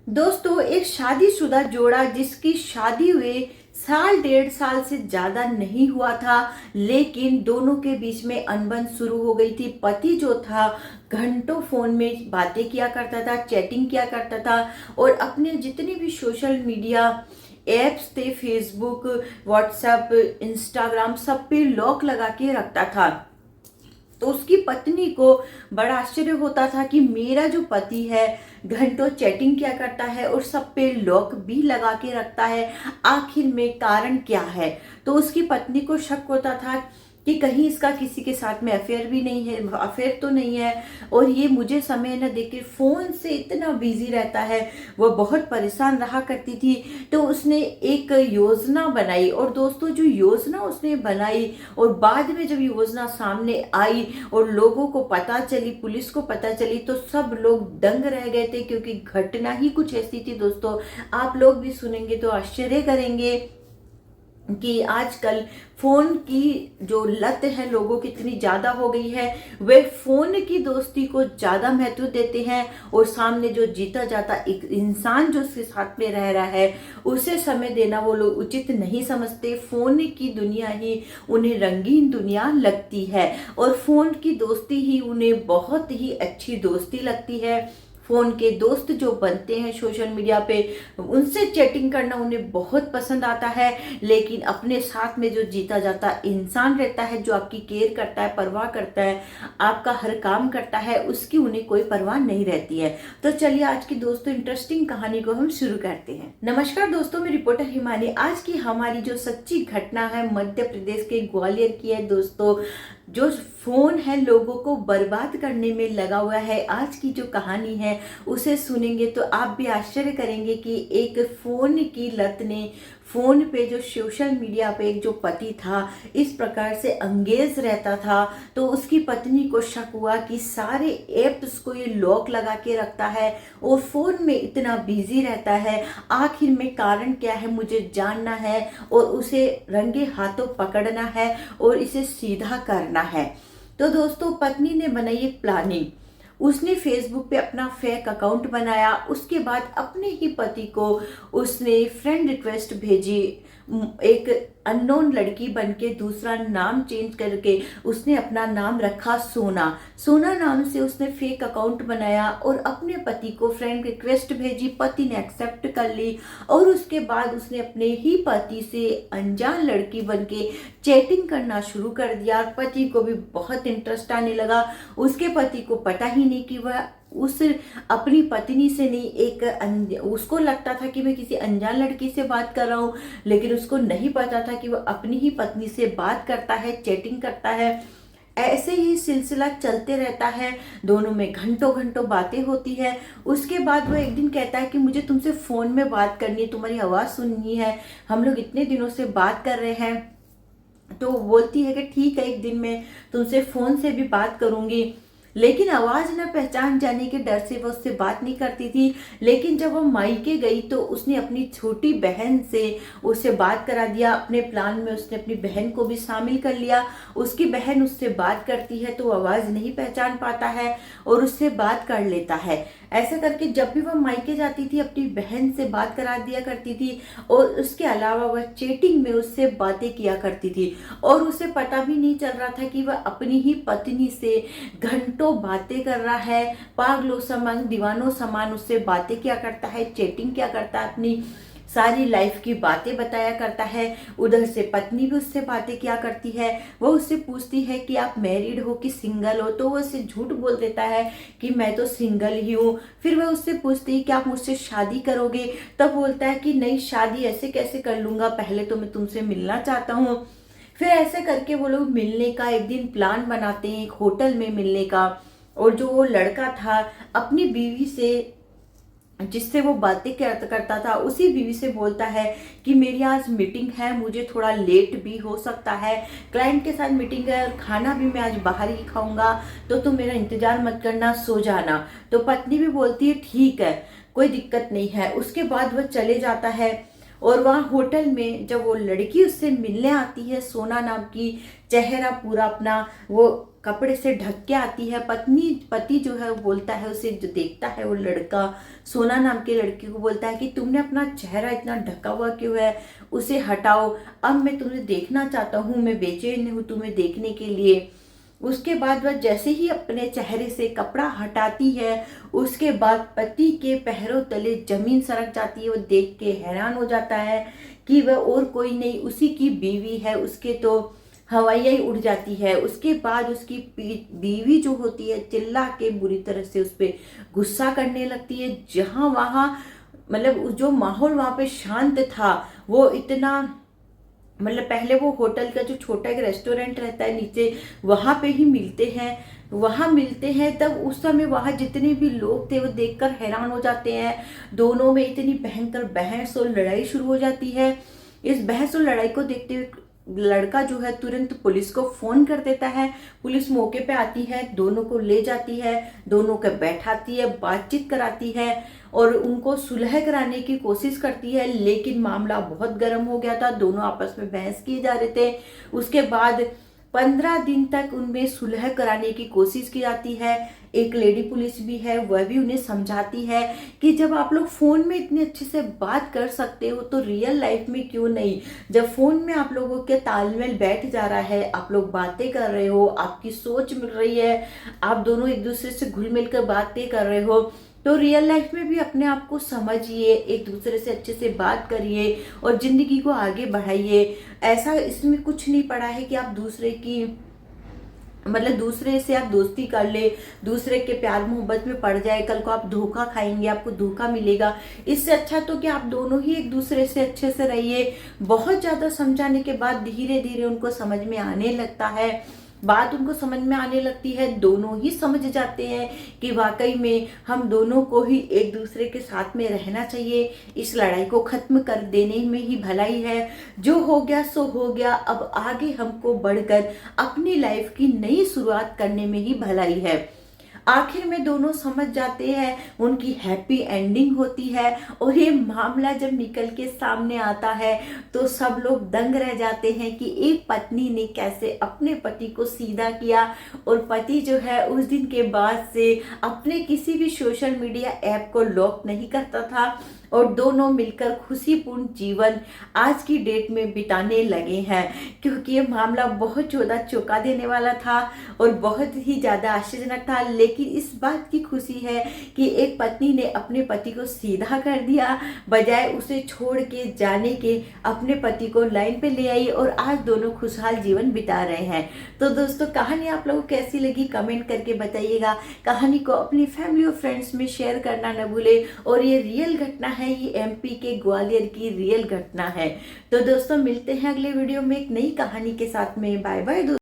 दोस्तों, एक शादीशुदा जोड़ा जिसकी शादी हुए साल डेढ़ साल से ज्यादा नहीं हुआ था, लेकिन दोनों के बीच में अनबन शुरू हो गई थी। पति जो था घंटों फोन में बातें किया करता था, चैटिंग किया करता था और अपने जितने भी सोशल मीडिया एप्स थे, फेसबुक, व्हाट्सएप, इंस्टाग्राम, सब पे लॉक लगा के रखता था। तो उसकी पत्नी को बड़ा आश्चर्य होता था कि मेरा जो पति है घंटों चैटिंग क्या करता है और सब पे लॉक भी लगा के रखता है, आखिर में कारण क्या है। तो उसकी पत्नी को शक होता था कि कहीं इसका किसी के साथ में अफेयर भी नहीं है, अफेयर तो नहीं है, और ये मुझे समय न देके फोन से इतना बिजी रहता है। वो बहुत परेशान रहा करती थी। तो उसने एक योजना बनाई, और दोस्तों जो योजना उसने बनाई और बाद में जब योजना सामने आई और लोगों को पता चली, पुलिस को पता चली, तो सब लोग दंग रह गए थे, क्योंकि घटना ही कुछ ऐसी थी। दोस्तों, आप लोग भी सुनेंगे तो आश्चर्य करेंगे कि आजकल फोन की जो लत है लोगों की इतनी ज्यादा हो गई है, वे फोन की दोस्ती को ज्यादा महत्व देते हैं और सामने जो जीता जाता एक इंसान जो उसके साथ में रह रहा है उसे समय देना वो लोग उचित नहीं समझते। फोन की दुनिया ही उन्हें रंगीन दुनिया लगती है और फोन की दोस्ती ही उन्हें बहुत ही अच्छी दोस्ती लगती है। फोन के दोस्त जो बनते हैं सोशल मीडिया पे, उनसे चैटिंग करना उन्हें बहुत पसंद आता है, लेकिन अपने साथ में जो जीता जाता इंसान रहता है, जो आपकी केयर करता है, परवाह करता है, आपका हर काम करता है, उसकी उन्हें कोई परवाह नहीं रहती है। तो चलिए आज की दोस्तों इंटरेस्टिंग कहानी को हम शुरू करते हैं। नमस्कार दोस्तों, मैं रिपोर्टर हिमानी। आज की हमारी जो सच्ची घटना है मध्य प्रदेश के ग्वालियर की है। दोस्तों, जो फोन है लोगों को बर्बाद करने में लगा हुआ है। आज की जो कहानी है उसे सुनेंगे तो आप भी आश्चर्य करेंगे कि एक फोन की लत ने, फोन पे जो सोशल मीडिया पे एक जो पति था इस प्रकार से अंगेज रहता था, तो उसकी पत्नी को शक हुआ कि सारे एप्स को ये लॉक लगा के रखता है और फोन में इतना बिजी रहता है। आखिर में कारण क्या है मुझे जानना है और उसे रंगे हाथों पकड़ना है और इसे सीधा करना है। तो दोस्तों, पत्नी ने बनाई एक प्लानिंग। उसने फेसबुक पे अपना फेक अकाउंट बनाया, उसके बाद अपने ही पति को उसने फ्रेंड रिक्वेस्ट भेजी। एक अननोन लड़की बनके दूसरा नाम चेंज करके उसने अपना नाम रखा सोना। सोना नाम से उसने फेक अकाउंट बनाया और अपने पति को फ्रेंड रिक्वेस्ट भेजी। पति ने एक्सेप्ट कर ली और उसके बाद उसने अपने ही पति से अनजान लड़की बनके चैटिंग करना शुरू कर दिया। पति को भी बहुत इंटरेस्ट आने लगा। उसके पति को पता ही नहीं कि वह उस अपनी पत्नी से नहीं, उसको लगता था कि मैं किसी अनजान लड़की से बात कर रहा हूँ, लेकिन उसको नहीं पता था कि वह अपनी ही पत्नी से बात करता है, चैटिंग करता है। ऐसे ही सिलसिला चलते रहता है, दोनों में घंटों घंटों बातें होती है। उसके बाद वो एक दिन कहता है कि मुझे तुमसे फोन में बात करनी है, तुम्हारी आवाज़ सुननी है, हम लोग इतने दिनों से बात कर रहे हैं। तो वो बोलती है कि ठीक है, एक दिन मैं तुमसे फोन से भी बात करूंगी, लेकिन आवाज न पहचान जाने के डर से वो उससे बात नहीं करती थी। लेकिन जब वो मायके गई तो उसने अपनी छोटी बहन से उससे बात करा दिया। अपने प्लान में उसने अपनी बहन को भी शामिल कर लिया। उसकी बहन उससे बात करती है तो आवाज नहीं पहचान पाता है और उससे बात कर लेता है। ऐसा करके जब भी वह मायके जाती थी अपनी बहन से बात करा दिया करती थी और उसके अलावा वह चैटिंग में उससे बातें किया करती थी और उसे पता भी नहीं चल रहा था कि वह अपनी ही पत्नी से घंटों बातें कर रहा है। पागलों समान, दीवानों समान उससे बातें क्या करता है, चैटिंग क्या करता है, अपनी सारी लाइफ की बातें बताया करता है। उधर से पत्नी भी उससे बातें क्या करती है, वो उससे पूछती है कि आप मैरिड हो कि सिंगल हो, तो वो उससे झूठ बोल देता है कि मैं तो सिंगल ही हूँ। फिर वह उससे पूछती है कि आप मुझसे शादी करोगे, तब बोलता है कि नहीं, शादी ऐसे कैसे कर लूंगा, पहले तो मैं तुमसे मिलना चाहता हूँ। फिर ऐसे करके वो लोग मिलने का एक दिन प्लान बनाते हैं, एक होटल में मिलने का। और जो वो लड़का था अपनी बीवी से, जिससे वो बातें करता था, उसी बीवी से बोलता है कि मेरी आज मीटिंग है, मुझे थोड़ा लेट भी हो सकता है, क्लाइंट के साथ मीटिंग है और खाना भी मैं आज बाहर ही खाऊंगा, तो तुम मेरा इंतजार मत करना, सो जाना। तो पत्नी भी बोलती है ठीक है, कोई दिक्कत नहीं है। उसके बाद वह चले जाता है और वहाँ होटल में जब वो लड़की उससे मिलने आती है, सोना नाम की, चेहरा पूरा अपना वो कपड़े से ढक के आती है, पति जो है वो बोलता है उसे, जो देखता है वो लड़का सोना नाम के लड़की को बोलता है कि तुमने अपना चेहरा इतना ढका हुआ क्यों है, उसे हटाओ, अब मैं तुम्हें देखना चाहता हूँ, मैं बेचैन हूँ तुम्हें देखने के लिए। उसके बाद वह जैसे ही अपने चेहरे से कपड़ा हटाती है, उसके बाद पति के पैरों तले जमीन सरक जाती है। वो देख के हैरान हो जाता है कि वह और कोई नहीं, उसी की बीवी है। उसके तो हवाइयाँ ही उड़ जाती है। उसके बाद उसकी बीवी जो होती है चिल्ला के बुरी तरह से उस पर गुस्सा करने लगती है। जहाँ वहाँ मतलब जो माहौल वहाँ पे शांत था, वो इतना मतलब पहले वो होटल का जो छोटा एक रेस्टोरेंट रहता है नीचे, वहां पे ही मिलते हैं तब उस समय वहां जितने भी लोग थे वो देखकर हैरान हो जाते हैं। दोनों में इतनी भयंकर बहस और लड़ाई शुरू हो जाती है। इस बहस और लड़ाई को देखते हुए लड़का जो है तुरंत पुलिस को फोन कर देता है। पुलिस मौके पे आती है, दोनों को ले जाती है, दोनों को बैठाती है, बातचीत कराती है और उनको सुलह कराने की कोशिश करती है। लेकिन मामला बहुत गर्म हो गया था, दोनों आपस में बहस किए जा रहे थे। उसके बाद 15 दिन तक उनमें सुलह कराने की कोशिश की जाती है। एक लेडी पुलिस भी है, वह भी उन्हें समझाती है कि जब आप लोग फोन में इतने अच्छे से बात कर सकते हो तो रियल लाइफ में क्यों नहीं। जब फोन में आप लोगों के तालमेल बैठ जा रहा है, आप लोग बातें कर रहे हो, आपकी सोच मिल रही है, आप दोनों एक दूसरे से घुल मिल कर बातें कर रहे हो, तो रियल लाइफ में भी अपने आप को समझिए, एक दूसरे से अच्छे से बात करिए और जिंदगी को आगे बढ़ाइए। ऐसा इसमें कुछ नहीं पड़ा है कि आप दूसरे की मतलब दूसरे से आप दोस्ती कर ले, दूसरे के प्यार मोहब्बत में पड़ जाए, कल को आप धोखा खाएंगे, आपको धोखा मिलेगा। इससे अच्छा तो कि आप दोनों ही एक दूसरे से अच्छे से रहिए। बहुत ज्यादा समझाने के बाद धीरे धीरे उनको समझ में आने लगता है, बात उनको समझ में आने लगती है। दोनों ही समझ जाते हैं कि वाकई में हम दोनों को ही एक दूसरे के साथ में रहना चाहिए। इस लड़ाई को खत्म कर देने में ही भलाई है। जो हो गया सो हो गया, अब आगे हमको बढ़कर अपनी लाइफ की नई शुरुआत करने में ही भलाई है। आखिर में दोनों समझ जाते हैं, उनकी हैप्पी एंडिंग होती है। और ये मामला जब निकल के सामने आता है तो सब लोग दंग रह जाते हैं कि एक पत्नी ने कैसे अपने पति को सीधा किया। और पति जो है उस दिन के बाद से अपने किसी भी सोशल मीडिया ऐप को लॉक नहीं करता था और दोनों मिलकर खुशीपूर्ण जीवन आज की डेट में बिताने लगे हैं। क्योंकि ये मामला बहुत ज़्यादा चौंका देने वाला था और बहुत ही ज़्यादा आश्चर्यजनक था। लेकिन इस बात की खुशी है कि एक पत्नी ने अपने पति को सीधा कर दिया, बजाय उसे छोड़ के जाने के अपने पति को लाइन पे ले आई और आज दोनों खुशहाल जीवन बिता रहे हैं। तो दोस्तों, कहानी आप लोगों को कैसी लगी कमेंट करके बताइएगा। कहानी को अपनी फैमिली और फ्रेंड्स में शेयर करना न भूले। और ये रियल घटना है, ये एमपी के ग्वालियर की रियल घटना है। तो दोस्तों, मिलते हैं अगले वीडियो में एक नई कहानी के साथ में। Bye bye.